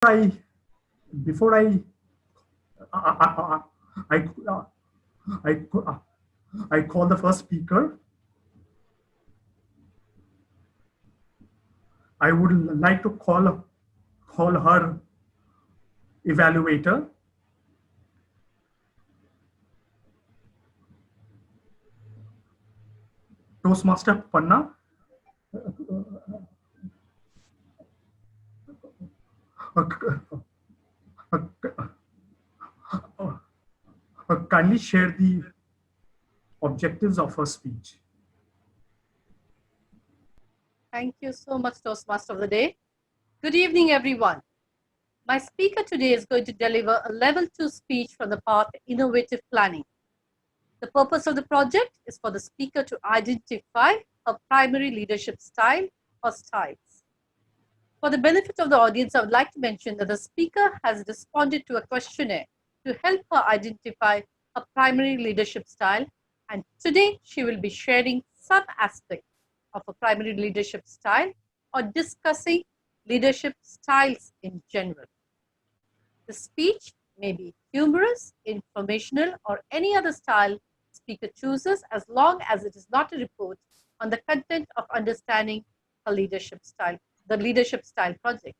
I before I I I, I call the first speaker. I would like to call her evaluator. Toastmaster Panna, kindly share the objectives of her speech. Thank you so much, Toastmaster of the Day. Good evening, everyone. My speaker today is going to deliver a level 2 speech from the path Innovative Planning. The purpose of the project is for the speaker to identify her primary leadership style or styles. For the benefit of the audience, I would like to mention that the speaker has responded to a questionnaire to help her identify her primary leadership style, and today she will be sharing some aspect of a primary leadership style or discussing leadership styles in general. The speech may be humorous, informational, or any other style speaker chooses, as long as it is not a report on the content of understanding a leadership style, the leadership style project.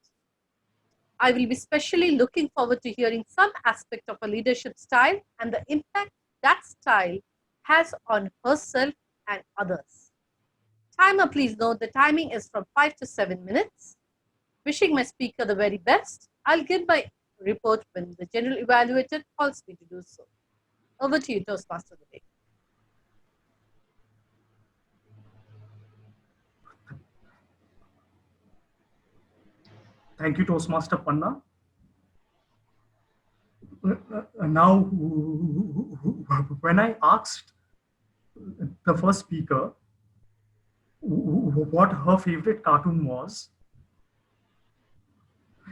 I will be specially looking forward to hearing some aspect of a leadership style and the impact that style has on herself and others. Timer, please note the timing is from 5 to 7 minutes. Wishing my speaker the very best, I'll give my report when the general evaluator calls me to do so. Over to you, Toastmaster of the Day. Thank you, Toastmaster Panna. Now, when I asked the first speaker what her favorite cartoon was,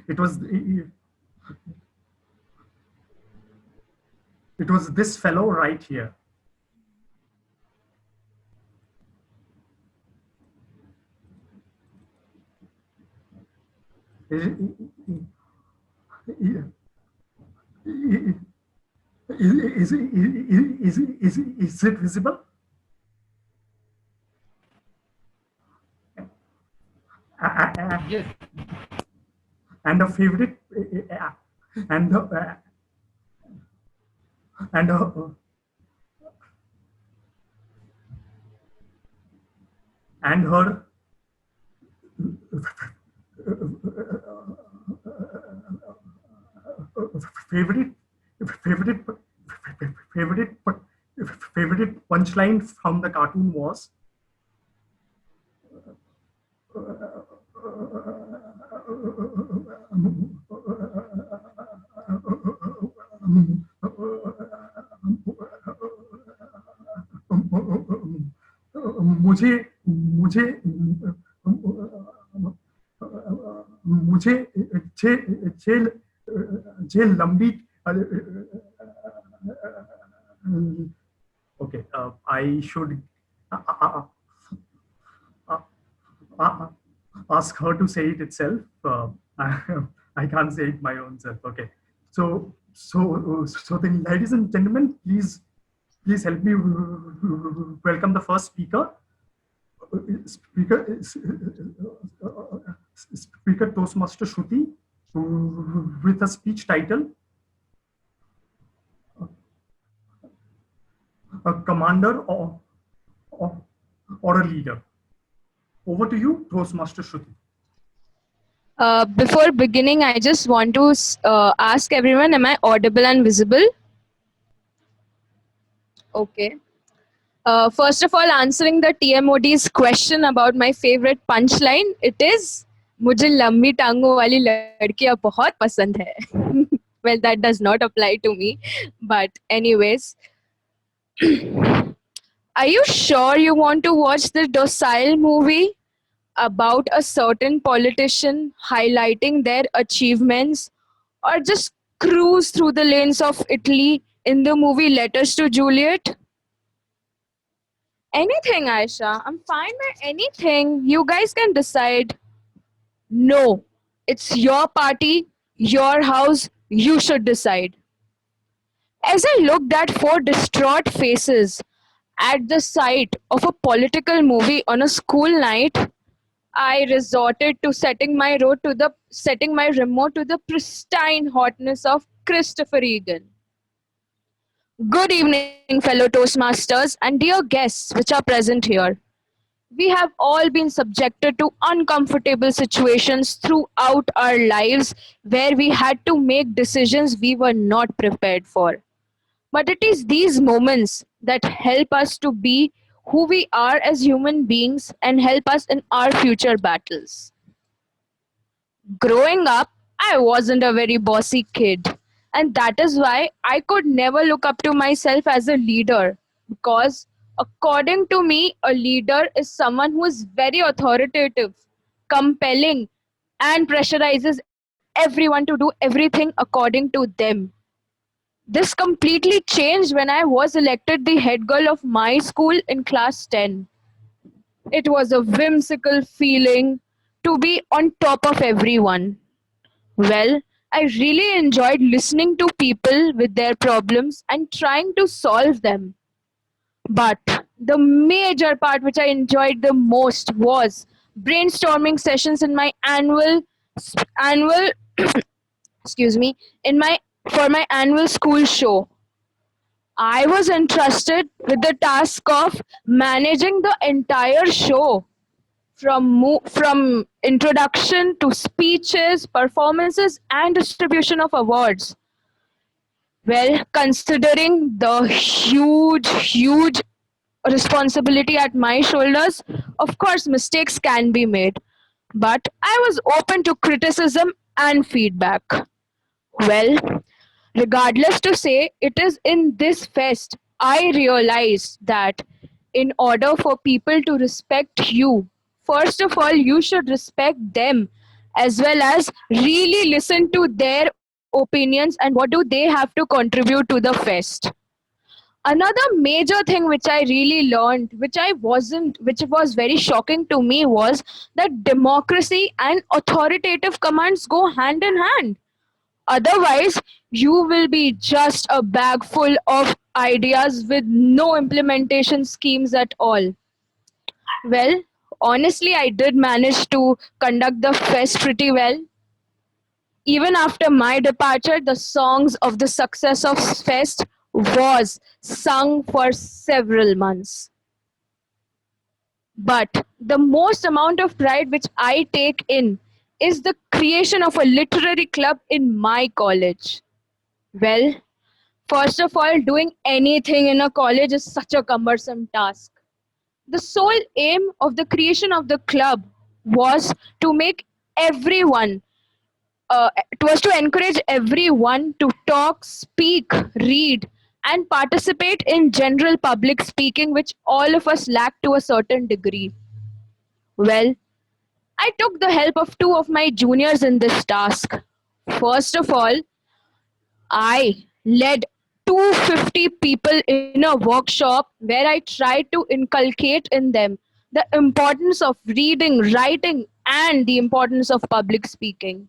it was this fellow right here. Is it visible? Yes. And a favorite and and and her favorite favorite favorite favorite punchline from the cartoon was मुझे मुझे मुझे jail jail लंबी okay I should ask her to say it itself. I can't say it my own self. Okay, so then, ladies and gentlemen, please help me welcome the first speaker. Speaker Toastmaster Shruti with a speech title a commander or a leader. Over to you, Toastmaster Shruti. Before beginning, I just want to ask everyone, am I audible and visible? Okay. First of all, answering the TMOD's question about my favorite punchline, it is, मुझे लंबी टांगों वाली लड़कियां बहुत पसंद है. Well, that does not apply to me. But anyways, are you sure you want to watch the Docile movie about a certain politician highlighting their achievements, or just cruise through the lanes of Italy in the movie Letters to Juliet? Anything, Aisha. I'm fine with anything. You guys can decide. No, it's your party. Your house, you should decide. As I looked at four distraught faces at the sight of a political movie on a school night, I resorted to setting my remote to the pristine hotness of Christopher Egan. Good evening, fellow Toastmasters and dear guests which are present here. We have all been subjected to uncomfortable situations throughout our lives where we had to make decisions we were not prepared for. But it is these moments that help us to be who we are as human beings and help us in our future battles. Growing up, I wasn't a very bossy kid, and that is why I could never look up to myself as a leader. Because, according to me, a leader is someone who is very authoritative, compelling, and pressurizes everyone to do everything according to them. This completely changed when I was elected the head girl of my school in class 10. It was a whimsical feeling to be on top of everyone. Well, I really enjoyed listening to people with their problems and trying to solve them. But the major part which I enjoyed the most was brainstorming sessions in my annual excuse me in my for my annual school show. I was entrusted with the task of managing the entire show from introduction to speeches, performances, and distribution of awards. Well, considering the huge responsibility at my shoulders, of course, mistakes can be made. But I was open to criticism and feedback. Well, regardless to say, it is in this fest I realized that in order for people to respect you, first of all, you should respect them as well as really listen to their opinions and what do they have to contribute to the fest. Another major thing which I really learned, which was very shocking to me, was that democracy and authoritative commands go hand in hand. Otherwise, you will be just a bag full of ideas with no implementation schemes at all. Well, honestly, I did manage to conduct the fest pretty well. Even after my departure, the songs of the success of fest was sung for several months. But the most amount of pride which I take in is the creation of a literary club in my college. Well, first of all, doing anything in a college is such a cumbersome task. The sole aim of the creation of the club was to make everyone, it was to encourage everyone to talk, speak, read, and participate in general public speaking, which all of us lack to a certain degree. Well, I took the help of two of my juniors in this task. First of all, I led 250 people in a workshop where I tried to inculcate in them the importance of reading, writing, and the importance of public speaking.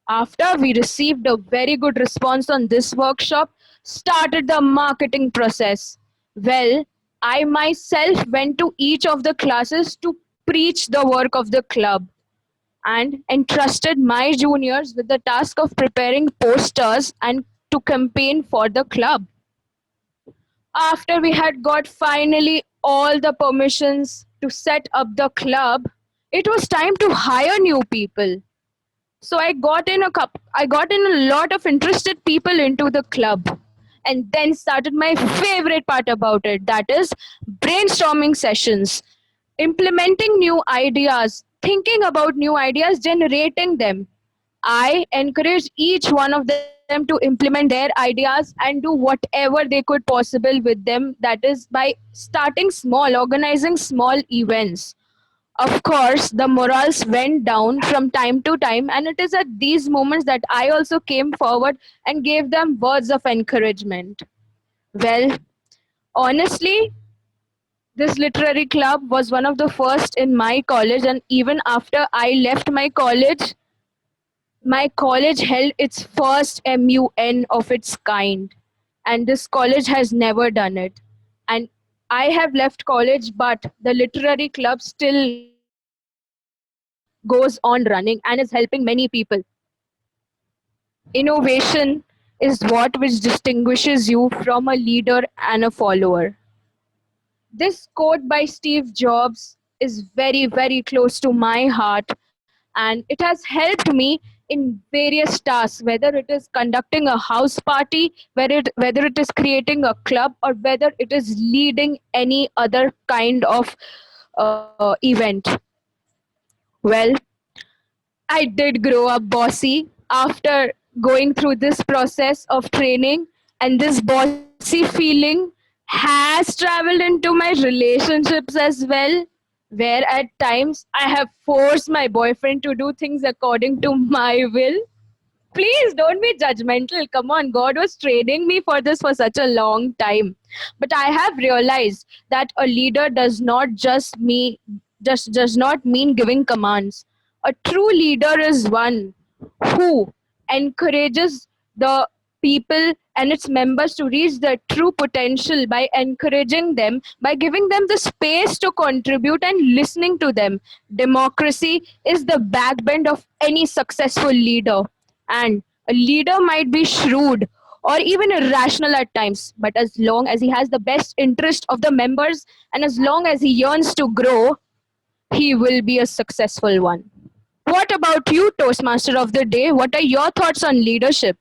After we received a very good response on this workshop, started the marketing process. Well, I myself went to each of the classes to preach the work of the club and entrusted my juniors with the task of preparing posters and to campaign for the club. After we had got finally all the permissions to set up the club, it was time to hire new people. So I got in a lot of interested people into the club. And then started my favorite part about it, that is brainstorming sessions, implementing new ideas, thinking about new ideas, generating them. I encouraged each one of them to implement their ideas and do whatever they could possible with them. That is by starting small, organizing small events. Of course, the morals went down from time to time, and it is at these moments that I also came forward and gave them words of encouragement. Well, honestly, this literary club was one of the first in my college, and even after I left my college, My college held its first MUN of its kind, and this college has never done it. And I have left college, but the literary club still goes on running and is helping many people. Innovation is what which distinguishes you from a leader and a follower. This quote by Steve Jobs is very, very close to my heart, and it has helped me in various tasks, whether it is conducting a house party, whether it is creating a club, or whether it is leading any other kind of event. Well, I did grow up bossy after going through this process of training, and this bossy feeling has traveled into my relationships as well, where at times I have forced my boyfriend to do things according to my will. Please don't be judgmental. Come on, God was training me for this for such a long time. But I have realized that a leader just does not mean giving commands. A true leader is one who encourages the people and its members to reach their true potential by encouraging them, by giving them the space to contribute and listening to them. Democracy is the backbone of any successful leader. And a leader might be shrewd or even irrational at times, but as long as he has the best interest of the members and as long as he yearns to grow, he will be a successful one. What about you, Toastmaster of the Day? What are your thoughts on leadership?